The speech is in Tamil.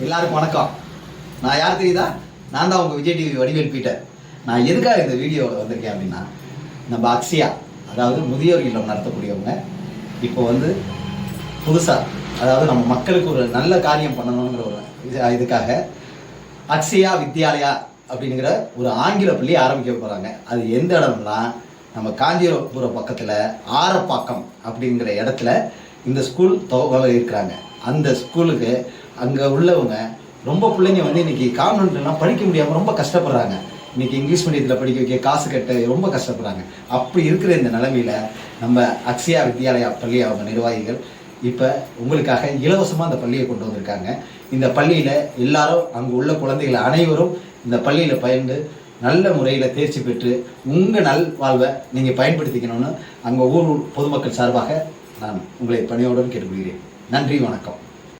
எல்லாருக்கும் வணக்கம். நான் யார் தெரியுதா? நான் தான் உங்கள் விஜய் டிவி வடிவேல் பீட்டர். நான் எதுக்காக இந்த வீடியோவில் வந்திருக்கேன் அப்படின்னா, நம்ம அக்ஷயா, அதாவது முதியோர் இல்லம் நடத்தக்கூடியவங்க இப்போ புதுசாக, அதாவது நம்ம மக்களுக்கு ஒரு நல்ல காரியம் பண்ணணுங்கிற ஒரு இதுக்காக அக்ஷயா வித்யாலயா அப்படிங்கிற ஒரு ஆங்கில பள்ளி ஆரம்பிக்க போகிறாங்க. அது எந்த இடம்னா, நம்ம காஞ்சிபுரம் பக்கத்தில் ஆரப்பாக்கம் அப்படிங்கிற இடத்துல இந்த ஸ்கூல் இருக்கிறாங்க. அந்த ஸ்கூலுக்கு அங்கே உள்ளவங்க ரொம்ப பிள்ளைங்க இன்றைக்கி கான்வென்ட்லாம் படிக்க முடியாமல் ரொம்ப கஷ்டப்படுறாங்க. இன்றைக்கி இங்கிலீஷ் மீடியத்தில் படிக்க வைக்க காசு கட்ட ரொம்ப கஷ்டப்படுறாங்க. அப்படி இருக்கிற இந்த நிலைமையில் நம்ம அக்ஷயா வித்யாலயா பள்ளி அவங்க நிர்வாகிகள் இப்போ உங்களுக்காக இலவசமாக அந்த பள்ளியை கொண்டு வந்திருக்காங்க. இந்த பள்ளியில் எல்லாரும் அங்கே உள்ள குழந்தைகள் அனைவரும் இந்த பள்ளியில் பயின்று நல்ல முறையில் தேர்ச்சி பெற்று உங்கள் நல்வாழ்வை நீங்கள் பயன்படுத்திக்கணும்னு அங்கே ஊர் பொதுமக்கள் சார்பாக நான் உங்களை பணியோடு கேட்டுக்கொள்கிறேன். நன்றி, வணக்கம்.